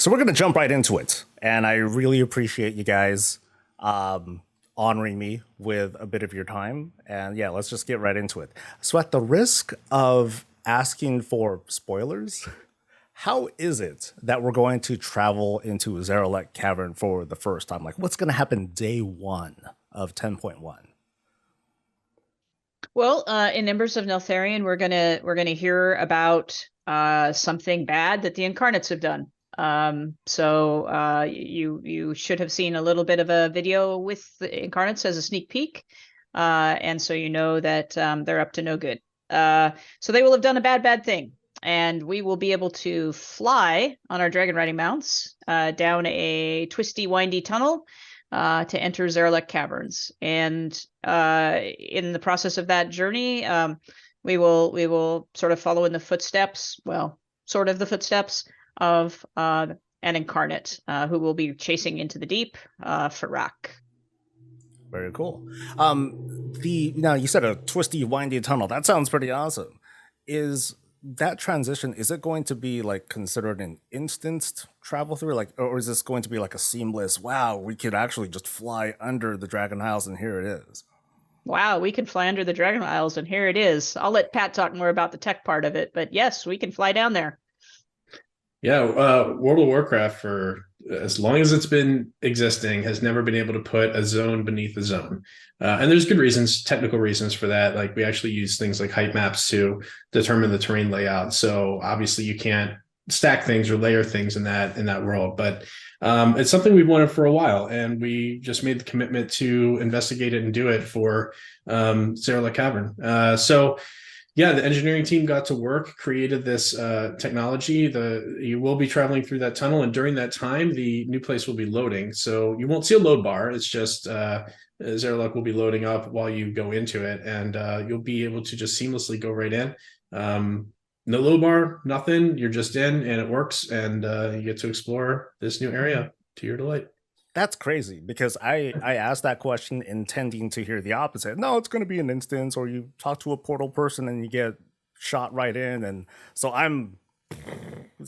So we're going to jump right into it. And I really appreciate you guys honoring me with a bit of your time. And yeah, let's just get right into it. So, at the risk of asking for spoilers, how is it that we're going to travel into Zaralek Cavern for the first time? Like, what's going to happen day one of 10.1? Well, in Embers of Neltharion, we're gonna hear about something bad that the incarnates have done. You should have seen a little bit of a video with the incarnates as a sneak peek, and so you know that they're up to no good. So they will have done a bad thing, and we will be able to fly on our dragon riding mounts down a twisty, windy tunnel to enter Zaralek Caverns. And in the process of that journey, we will sort of follow in the footsteps, well, sort of the footsteps of an incarnate who will be chasing into the deep, Farak. Very cool. Now you said a twisty, windy tunnel. That sounds pretty awesome. Is that transition, is it going to be like considered an instanced travel through, like, or is this going to be like a seamless, wow, we could actually just fly under the Dragon Isles and here it is? Wow, we can fly under the Dragon Isles, and here it is. I'll let Pat talk more about the tech part of it, but yes, we can fly down there. Yeah, World of Warcraft, for as long as it's been existing, has never been able to put a zone beneath a zone. And there's good reasons, technical reasons for that. Like, we actually use things like height maps to determine the terrain layout. So obviously you can't stack things or layer things in that world. But it's something we've wanted for a while, and we just made the commitment to investigate it and do it for Zaralek Cavern. Yeah, the engineering team got to work, created this technology. You will be traveling through that tunnel, and during that time, the new place will be loading. So you won't see a load bar. It's just Zaralek will be loading up while you go into it, and you'll be able to just seamlessly go right in. No load bar, nothing. You're just in, and it works, and you get to explore this new area to your delight. That's crazy because I asked that question intending to hear the opposite. No, it's going to be an instance, or you talk to a portal person and you get shot right in, and I'm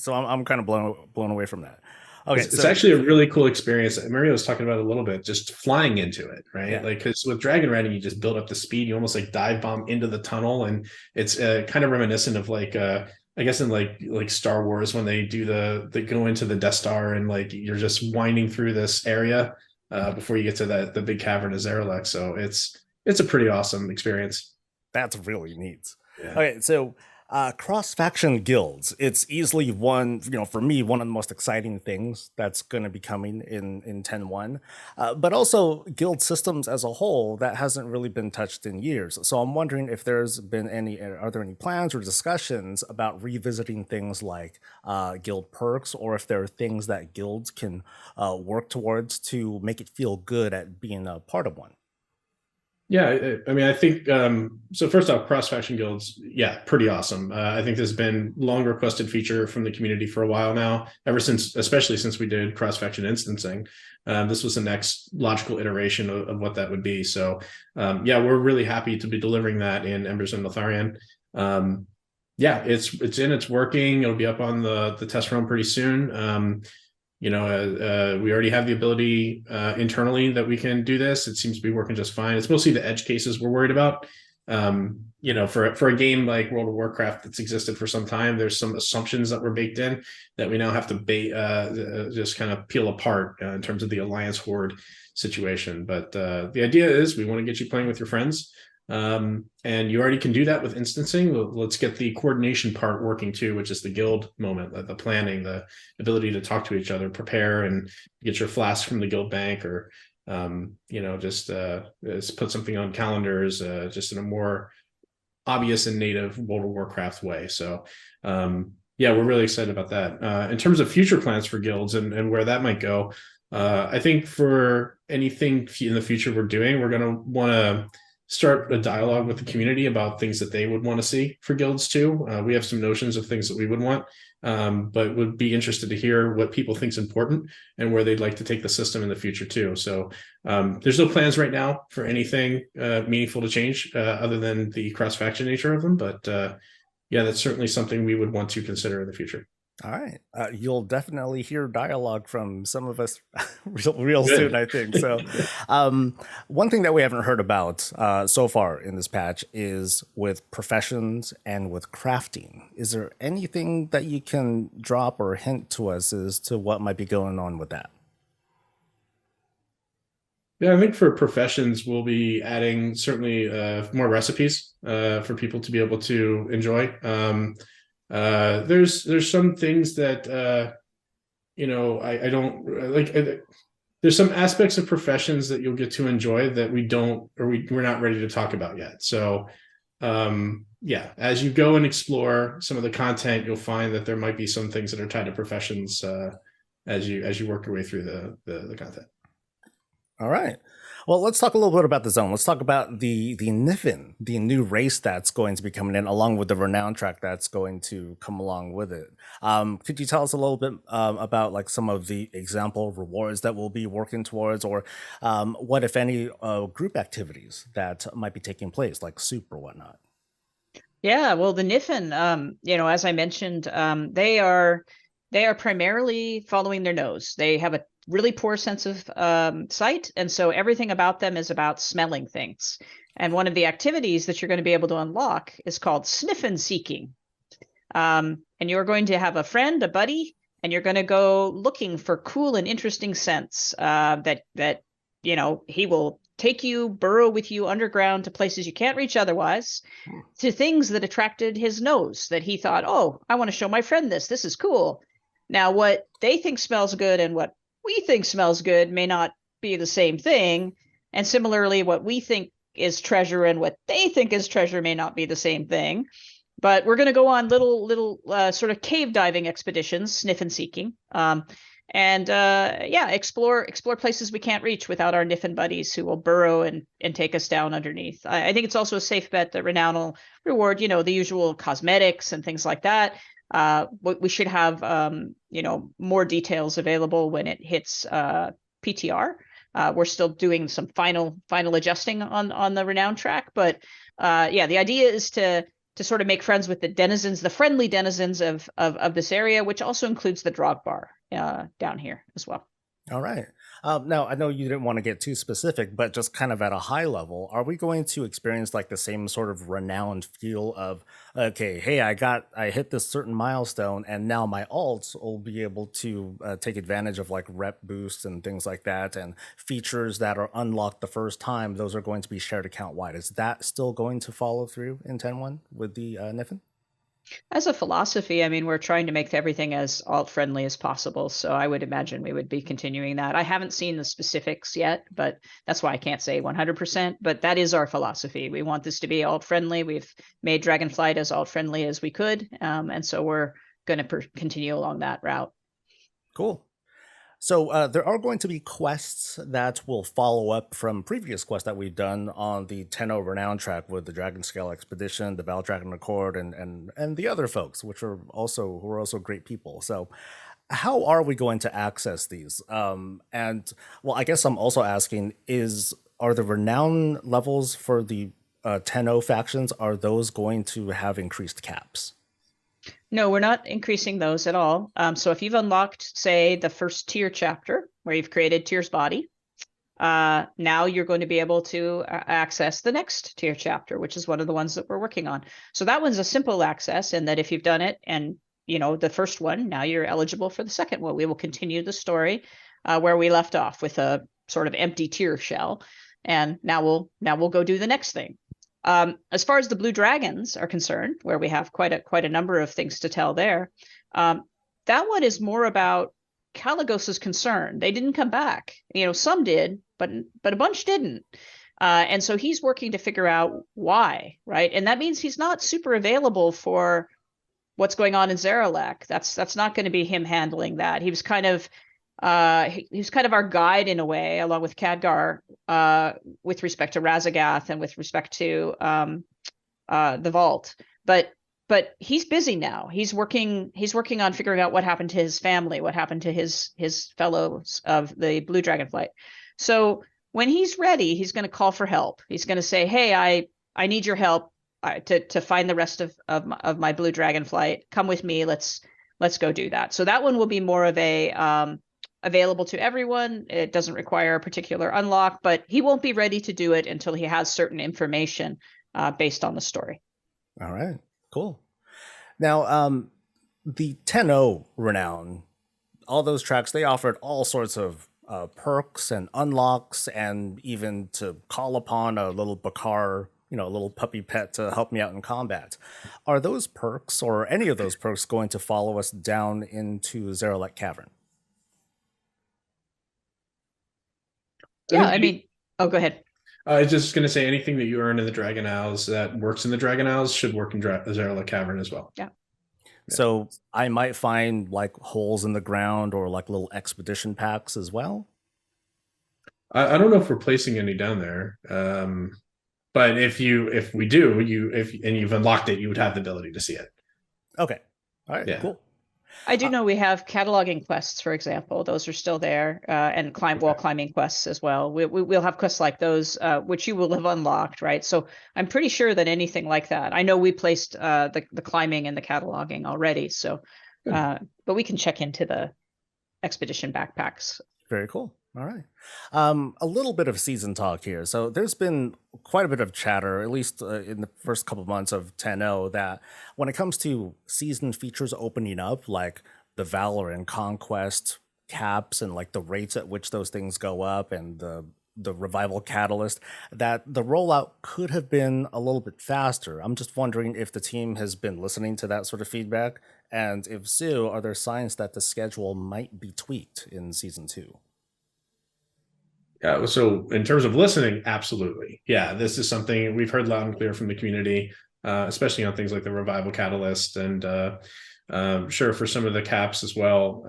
kind of blown away from that. Okay, it's actually a really cool experience. Mario was talking about it a little bit, just flying into it, right? Yeah. Like, because with dragon riding, you just build up the speed. You almost like dive bomb into the tunnel, and it's kind of reminiscent of like I guess in like Star Wars, when they go into the Death Star, and like you're just winding through this area before you get to the big cavern of Zaralek. So it's a pretty awesome experience. That's really neat. Yeah. Okay, so cross-faction guilds, it's easily one, for me, one of the most exciting things that's going to be coming in 10.1, but also guild systems as a whole that hasn't really been touched in years. So I'm wondering if are there any plans or discussions about revisiting things like guild perks, or if there are things that guilds can work towards to make it feel good at being a part of one. Yeah, I mean, I think, so first off, cross-faction guilds, yeah, pretty awesome. I think this has been long requested feature from the community for a while now, especially since we did cross-faction instancing. This was the next logical iteration of what that would be. So yeah, we're really happy to be delivering that in Embers of Neltharion. Yeah, it's working. It'll be up on the test realm pretty soon. We already have the ability internally that we can do this. It seems to be working just fine. It's mostly the edge cases we're worried about. For a game like World of Warcraft that's existed for some time, there's some assumptions that were baked in that we now have to just kind of peel apart in terms of the Alliance Horde situation. But the idea is we want to get you playing with your friends. And you already can do that with instancing. Let's get the coordination part working too, which is the guild moment, the planning, the ability to talk to each other, prepare, and get your flask from the guild bank, or just put something on calendars, just in a more obvious and native World of Warcraft way. So yeah, we're really excited about that. In terms of future plans for guilds and where that might go, I think for anything in the future we're doing, we're going to want to start a dialogue with the community about things that they would want to see for guilds too. We have some notions of things that we would want, but would be interested to hear what people think is important and where they'd like to take the system in the future too. So there's no plans right now for anything meaningful to change other than the cross-faction nature of them. But yeah, that's certainly something we would want to consider in the future. All right. You'll definitely hear dialogue from some of us real Good. soon, I think. So, one thing that we haven't heard about so far in this patch is with professions and with crafting. Is there anything that you can drop or hint to us as to what might be going on with that? Yeah, I think for professions, we'll be adding certainly more recipes for people to be able to enjoy. There's some things that I don't like. There's some aspects of professions that you'll get to enjoy that we're not ready to talk about yet. So yeah, as you go and explore some of the content, you'll find that there might be some things that are tied to professions as you work your way through the content. All right. Well, let's talk a little bit about the zone. Let's talk about the Niffen, the new race that's going to be coming in, along with the renown track that's going to come along with it. Could you tell us a little bit about like some of the example rewards that we'll be working towards, or what, if any, group activities that might be taking place, like soup or whatnot? Yeah, well, the Niffen, as I mentioned, they are primarily following their nose. They have a really poor sense of sight, and so everything about them is about smelling things. And one of the activities that you're going to be able to unlock is called Sniffen Seeking. And you're going to have a friend, a buddy, and you're going to go looking for cool and interesting scents that he will take you, burrow with you underground to places you can't reach otherwise, to things that attracted his nose, that he thought, oh, I want to show my friend this. This is cool. Now, what they think smells good and what we think smells good may not be the same thing. And similarly, what we think is treasure and what they think is treasure may not be the same thing. But we're going to go on little sort of cave diving expeditions, sniff and seeking, explore places we can't reach without our Niffen buddies who will burrow and take us down underneath. I think it's also a safe bet that renown will reward, the usual cosmetics and things like that. We should have more details available when it hits PTR. We're still doing some final adjusting on the renown track, but the idea is to sort of make friends with the friendly denizens of this area, which also includes the drog bar down here as well. All right. Now, I know you didn't want to get too specific, but just kind of at a high level, are we going to experience like the same sort of renowned feel of, okay, hey, I hit this certain milestone, and now my alts will be able to take advantage of like rep boosts and things like that, and features that are unlocked the first time, those are going to be shared account wide. Is that still going to follow through in 10.1 with the Niffen? As a philosophy, I mean, we're trying to make everything as alt-friendly as possible, so I would imagine we would be continuing that. I haven't seen the specifics yet, but that's why I can't say 100%, but that is our philosophy. We want this to be alt-friendly. We've made Dragonflight as alt-friendly as we could, and so we're going to continue along that route. Cool. So there are going to be quests that will follow up from previous quests that we've done on the 10.0 renown track with the Dragon Scale Expedition, the Battle Dragon Accord, and the other folks, who are also great people. So how are we going to access these? And well, I guess I'm also asking are the renown levels for the 10.0 factions, are those going to have increased caps? No, we're not increasing those at all. So if you've unlocked, say, the first tier chapter where you've created Tyr's body, now you're going to be able to access the next tier chapter, which is one of the ones that we're working on. So that one's a simple access, and that if you've done it and the first one, now you're eligible for the second one. We will continue the story where we left off with a sort of empty tier shell, and now we'll go do the next thing. As far as the blue dragons are concerned, where we have quite a number of things to tell there, that one is more about Caligos's concern. They didn't come back. Some did, but a bunch didn't. And so he's working to figure out why, right? And that means he's not super available for what's going on in Zaralek. That's not going to be him handling that. He was kind of our guide in a way, along with Khadgar, with respect to Razagath and with respect to the Vault. But he's busy now. He's working on figuring out what happened to his family, what happened to his fellows of the Blue Dragonflight. So when he's ready, he's going to call for help. He's going to say, "Hey, I need your help to find the rest of my Blue Dragonflight. Come with me. Let's let's go do that. So that one will be more of a available to everyone. It doesn't require a particular unlock, but he won't be ready to do it until he has certain information based on the story. All right, cool. Now, the 10.0 renown, all those tracks, they offered all sorts of perks and unlocks, and even to call upon a little Bakar, a little puppy pet to help me out in combat. Are those perks, or any of those perks, going to follow us down into Zaralek Cavern? Yeah, I mean, go ahead. I was just going to say, anything that you earn in the Dragon Isles that works in the Dragon Isles should work in Zaralek Cavern as well. Yeah. So I might find like holes in the ground or like little expedition packs as well. I don't know if we're placing any down there, but if we do, and you've unlocked it, you would have the ability to see it. Okay. All right. Yeah. Cool. I do know we have cataloging quests, for example. Those are still there, and wall climbing quests as well. We'll have quests like those, which you will have unlocked, right? So I'm pretty sure that anything like that. I know we placed the climbing and the cataloging already. So, but we can check into the expedition backpacks. Very cool. All right. A little bit of season talk here. So there's been quite a bit of chatter, at least in the first couple of months of 10.0, that when it comes to season features opening up, like the Valor and Conquest caps and like the rates at which those things go up and the revival catalyst, that the rollout could have been a little bit faster. I'm just wondering if the team has been listening to that sort of feedback, and if so, are there signs that the schedule might be tweaked in season 2? So in terms of listening, absolutely. Yeah, this is something we've heard loud and clear from the community, especially on things like the revival catalyst, and sure, for some of the caps as well.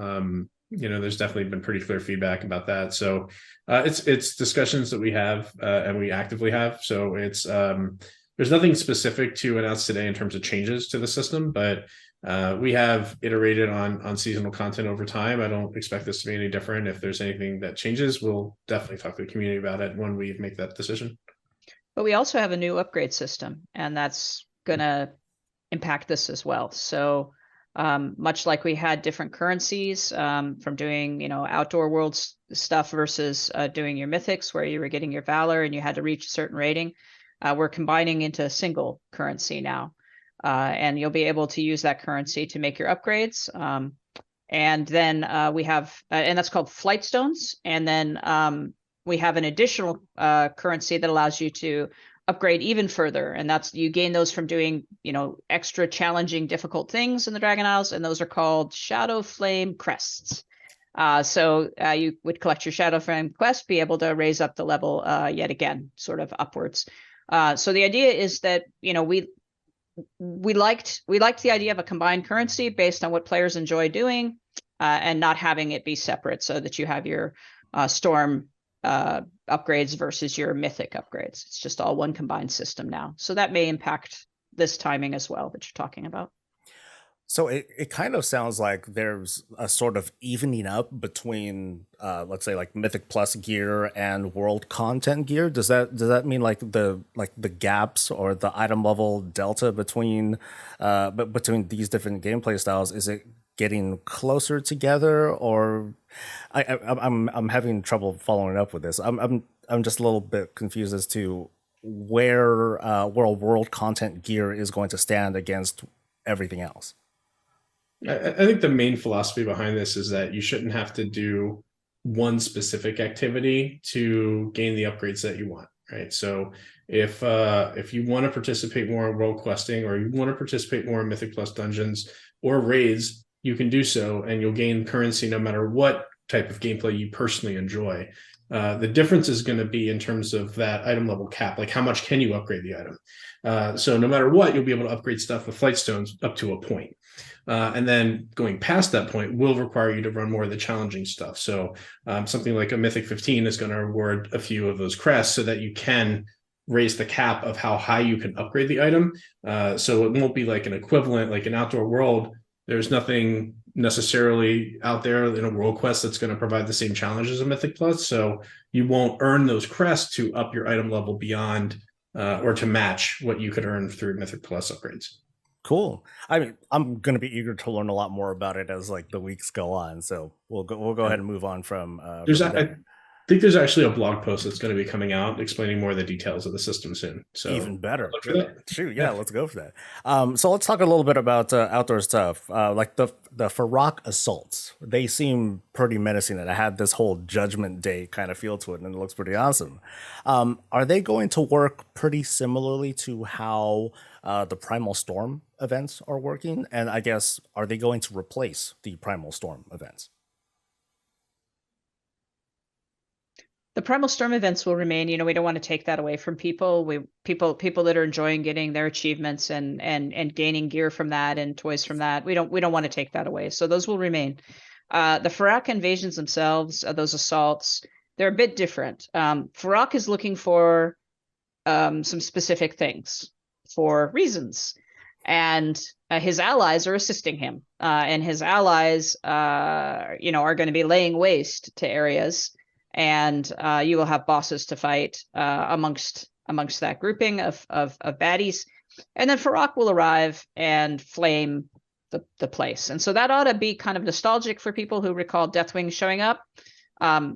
There's definitely been pretty clear feedback about that. So it's discussions that we have and we actively have. So it's there's nothing specific to announce today in terms of changes to the system, but we have iterated on seasonal content over time. I don't expect this to be any different. If there's anything that changes, we'll definitely talk to the community about it when we make that decision. But we also have a new upgrade system, and that's going to impact this as well. So much like we had different currencies from doing, outdoor world stuff versus doing your mythics, where you were getting your Valor and you had to reach a certain rating, we're combining into a single currency now. And you'll be able to use that currency to make your upgrades. And then we have, and that's called flight stones. And then we have an additional currency that allows you to upgrade even further. And that's, you gain those from doing, extra challenging, difficult things in the Dragon Isles. And those are called Shadow Flame Crests. So you would collect your Shadow Flame quest, be able to raise up the level yet again, sort of upwards. So the idea is that, we liked the idea of a combined currency based on what players enjoy doing, and not having it be separate, so that you have your storm upgrades versus your mythic upgrades. It's just all one combined system now. So that may impact this timing as well that you're talking about. So it kind of sounds like there's a sort of evening up between, let's say, like Mythic Plus gear and World Content gear. Does that mean like the gaps or the item level delta between these different gameplay styles? Is it getting closer together, or I'm having trouble following up with this. I'm just a little bit confused as to where World Content gear is going to stand against everything else. I think the main philosophy behind this is that you shouldn't have to do one specific activity to gain the upgrades that you want, right? So if you want to participate more in world questing, or you want to participate more in Mythic Plus dungeons or raids, you can do so, and you'll gain currency no matter what type of gameplay you personally enjoy. The difference is going to be in terms of that item level cap, like how much can you upgrade the item? So no matter what, you'll be able to upgrade stuff with flight stones up to a point. And then going past that point will require you to run more of the challenging stuff. So something like a Mythic 15 is going to reward a few of those crests so that you can raise the cap of how high you can upgrade the item. So it won't be like an equivalent, like an outdoor world. There's nothing necessarily out there in a world quest that's going to provide the same challenge as a Mythic Plus. So you won't earn those crests to up your item level beyond or to match what you could earn through Mythic Plus upgrades. Cool. I mean, I'm going to be eager to learn a lot more about it as like the weeks go on. So we'll go ahead and move on from I think there's actually a blog post that's going to be coming out explaining more of the details of the system soon. So even better. look for that. Shoot, yeah, let's go for that. So let's talk a little bit about outdoor stuff. Like the Farrak assaults. They seem pretty menacing, and it had this whole Judgment Day kind of feel to it, and it looks pretty awesome. Are they going to work pretty similarly to how the Primal Storm events are working? And I guess, are they going to replace the Primal Storm events? The Primal Storm events will remain. We don't want to take that away from people. People that are enjoying getting their achievements and gaining gear from that and toys from that. We don't want to take that away. So those will remain. The Farrak invasions themselves, those assaults, they're a bit different. Farrak is looking for some specific things for reasons, and his allies are assisting him. And his allies, are going to be laying waste to areas. And you will have bosses to fight amongst that grouping of baddies, and then Farrak will arrive and flame the place. And so that ought to be kind of nostalgic for people who recall Deathwing showing up.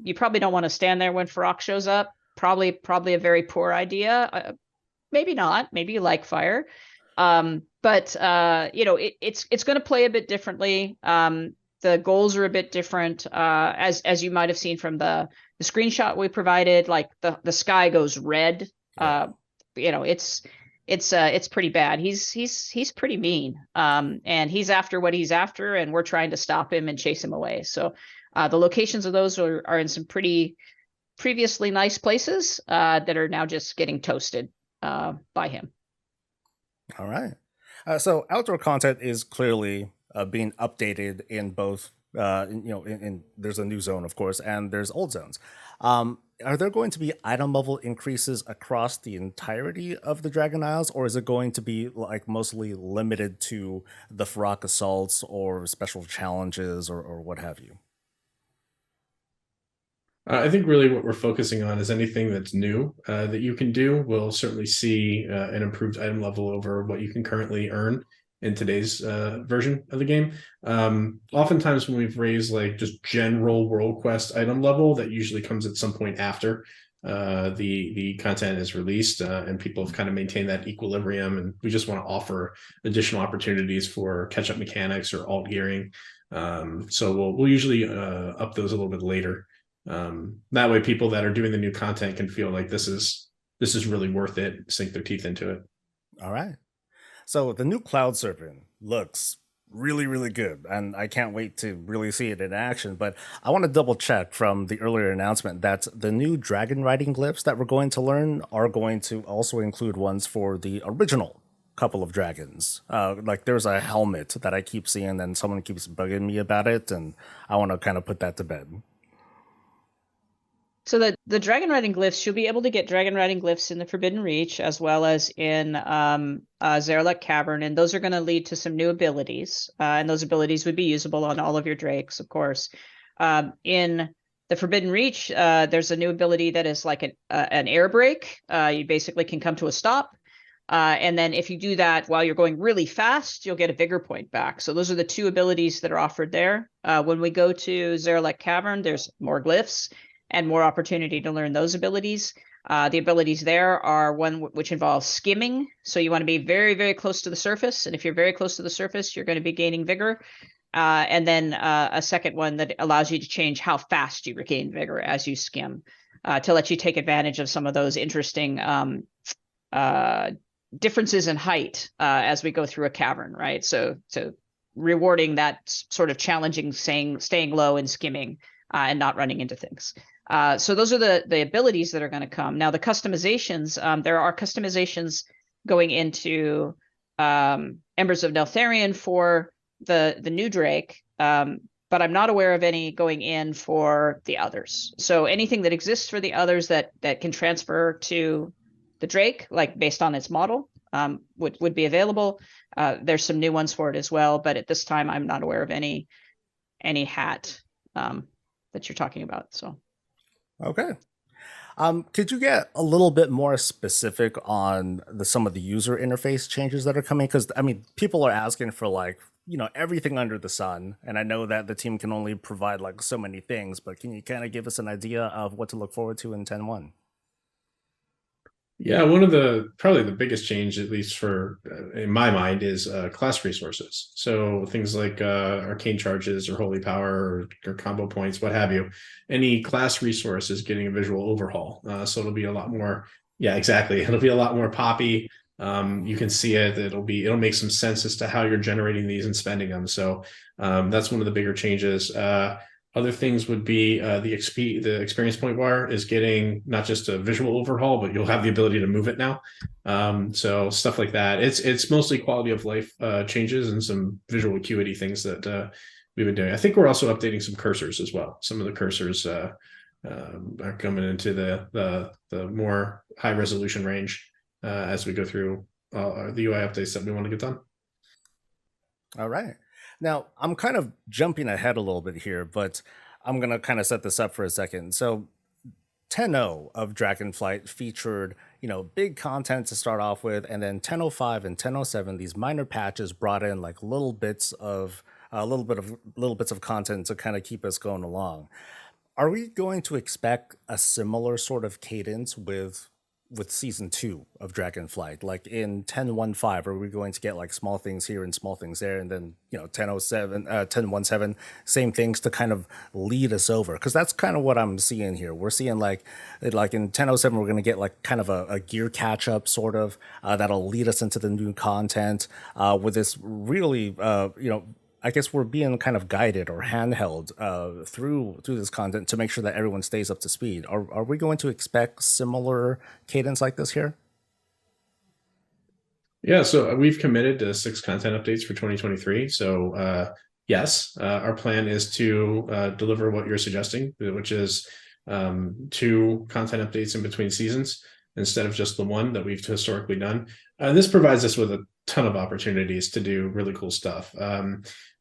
You probably don't want to stand there when Farrak shows up. Probably a very poor idea. Maybe not. Maybe you like fire, but it's going to play a bit differently. The goals are a bit different, as you might have seen from the screenshot we provided. Like the sky goes red. It's pretty bad. He's pretty mean, and he's after what he's after, and we're trying to stop him and chase him away. So the locations of those are in some pretty previously nice places that are now just getting toasted by him. All right. So outdoor content is clearly being updated in both, in there's a new zone, of course, and there's old zones. Are there going to be item level increases across the entirety of the Dragon Isles, or is it going to be like mostly limited to the Farrak assaults or special challenges or what have you? I think really what we're focusing on is anything that's new that you can do. We'll certainly see an improved item level over what you can currently earn in today's version of the game. Oftentimes when we've raised like just general world quest item level, that usually comes at some point after the content is released, and people have kind of maintained that equilibrium, and we just want to offer additional opportunities for catch-up mechanics or alt gearing. So we'll usually up those a little bit later. That way people that are doing the new content can feel like this is really worth it, sink their teeth into it. All right. So the new Cloud Serpent looks really, really good, and I can't wait to really see it in action. But I want to double check from the earlier announcement that the new dragon riding glyphs that we're going to learn are going to also include ones for the original couple of dragons. Like there's a helmet that I keep seeing and someone keeps bugging me about it, and I want to kind of put that to bed. So the dragon riding glyphs, you'll be able to get dragon riding glyphs in the Forbidden Reach as well as in Zarelek Cavern, and those are going to lead to some new abilities, and those abilities would be usable on all of your drakes, of course. In the Forbidden Reach, there's a new ability that is like an air brake. You basically can come to a stop, and then if you do that while you're going really fast, you'll get a vigor point back. So those are the two abilities that are offered there. When we go to Zarelek Cavern, there's more glyphs and more opportunity to learn those abilities. The abilities there are one which involves skimming. So you want to be very, very close to the surface. And if you're very close to the surface, you're going to be gaining vigor. And then a second one that allows you to change how fast you regain vigor as you skim, to let you take advantage of some of those interesting differences in height as we go through a cavern, right? So rewarding that sort of challenging staying low and skimming and not running into things. So those are the abilities that are going to come. Now the customizations, there are customizations going into Embers of Neltharion for the new Drake, but I'm not aware of any going in for the others. So anything that exists for the others that can transfer to the Drake, like based on its model, would be available. There's some new ones for it as well, but at this time I'm not aware of any hat that you're talking about. So. Okay. Could you get a little bit more specific on some of the user interface changes that are coming? Because I mean, people are asking for like everything under the sun, and I know that the team can only provide like so many things. But can you kind of give us an idea of what to look forward to in 10.1? Yeah, one of probably the biggest change, at least for in my mind, is class resources. So things like arcane charges or holy power or combo points, what have you. Any class resource is getting a visual overhaul. So it'll be a lot more. Yeah, exactly. It'll be a lot more poppy. You can see it. It'll make some sense as to how you're generating these and spending them. So that's one of the bigger changes. Other things would be the experience point bar is getting not just a visual overhaul, but you'll have the ability to move it now. So stuff like that. It's mostly quality of life changes and some visual acuity things that we've been doing. I think we're also updating some cursors as well. Some of the cursors are coming into the more high resolution range as we go through the UI updates that we want to get done. All right. Now, I'm kind of jumping ahead a little bit here, but I'm going to kind of set this up for a second. So 10.0 of Dragonflight featured, big content to start off with, and then 10.05 and 10.07, these minor patches brought in like little bits of content to kind of keep us going along. Are we going to expect a similar sort of cadence with season 2 of Dragonflight? Like in 10.15, are we going to get like small things here and small things there, and then 10.07, 10.17, same things to kind of lead us over? Because that's kind of what I'm seeing here. We're seeing like in 10.07, we're going to get like kind of a gear catch up sort of that'll lead us into the new content with this really I guess we're being kind of guided or handheld through this content to make sure that everyone stays up to speed. Are we going to expect similar cadence like this here? Yeah, so we've committed to 6 content updates for 2023. So yes, our plan is to deliver what you're suggesting, which is 2 content updates in between seasons instead of just the one that we've historically done. This provides us with a ton of opportunities to do really cool stuff.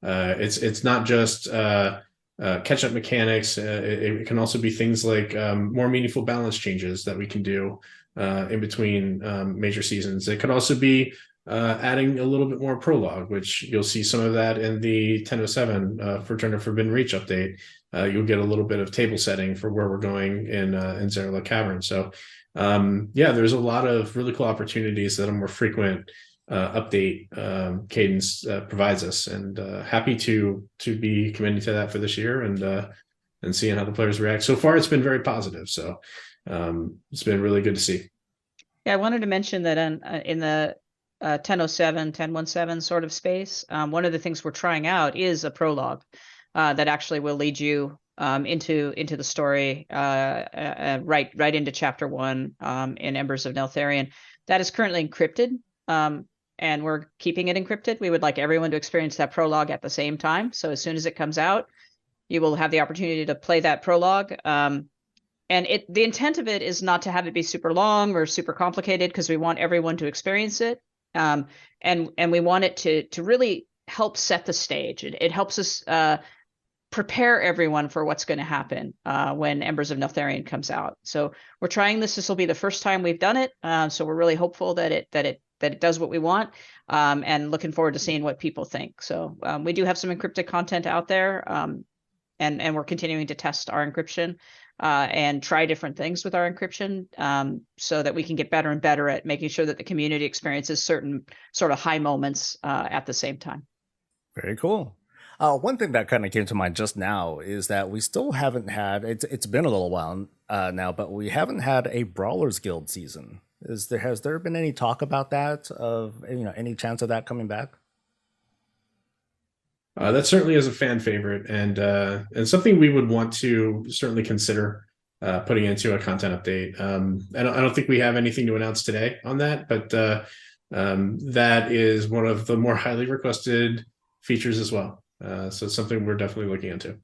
It's not just catch-up mechanics. It can also be things like more meaningful balance changes that we can do in between major seasons. It could also be adding a little bit more prologue, which you'll see some of that in the 10.07 for Return of Forbidden Reach update. You'll get a little bit of table setting for where we're going in Zerla Cavern. So there's a lot of really cool opportunities that a more frequent update cadence provides us, and happy to be committing to that for this year and seeing how the players react. So far, it's been very positive. So it's been really good to see. Yeah, I wanted to mention that in the 10.07, 10.17 sort of space, one of the things we're trying out is a prologue that actually will lead you into the story right into chapter 1 in Embers of Neltharion. That is currently encrypted. And we're keeping it encrypted. We would like everyone to experience that prologue at the same time. So as soon as it comes out, you will have the opportunity to play that prologue. And the intent of it is not to have it be super long or super complicated, because we want everyone to experience it. And we want it to really help set the stage. It helps us prepare everyone for what's going to happen when Embers of Neltharion comes out. So we're trying this. This will be the first time we've done it. So we're really hopeful that it does what we want, and looking forward to seeing what people think. So we do have some encrypted content out there, and we're continuing to test our encryption and try different things with our encryption so that we can get better and better at making sure that the community experiences certain sort of high moments at the same time. Very cool. One thing that kind of came to mind just now is that we still haven't had, it's been a little while now, but we haven't had a Brawlers Guild season. Has there been any talk about that, of any chance of that coming back? That certainly is a fan favorite, and something we would want to certainly consider putting into a content update. I don't think we have anything to announce today on that, but that is one of the more highly requested features as well. So it's something we're definitely looking into.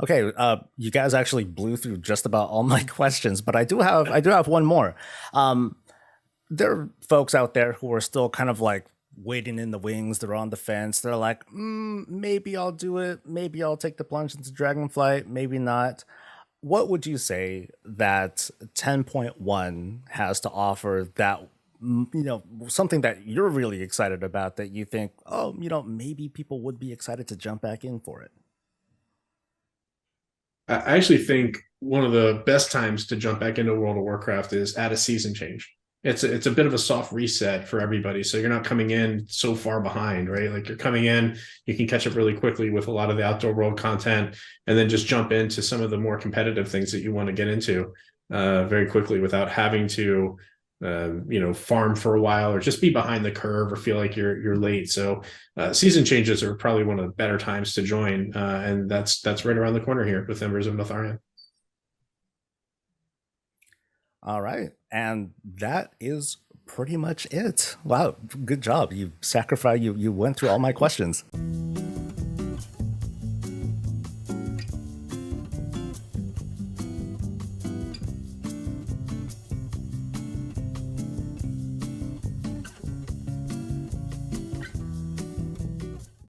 Okay, you guys actually blew through just about all my questions, but I do have one more. There are folks out there who are still kind of like waiting in the wings. They're on the fence. They're like, maybe I'll do it. Maybe I'll take the plunge into Dragonflight. Maybe not. what would you say that 10.1 has to offer that, something that you're really excited about that you think, oh, maybe people would be excited to jump back in for it? I actually think one of the best times to jump back into World of Warcraft is at a season change. It's a bit of a soft reset for everybody. So you're not coming in so far behind, right? Like you're coming in, you can catch up really quickly with a lot of the outdoor world content, and then just jump into some of the more competitive things that you want to get into very quickly without having to farm for a while or just be behind the curve or feel like you're late. So season changes are probably one of the better times to join, and that's right around the corner here with Embers of Neltharion. All right. And that is pretty much it. Wow. Good job. You sacrificed, you went through all my questions.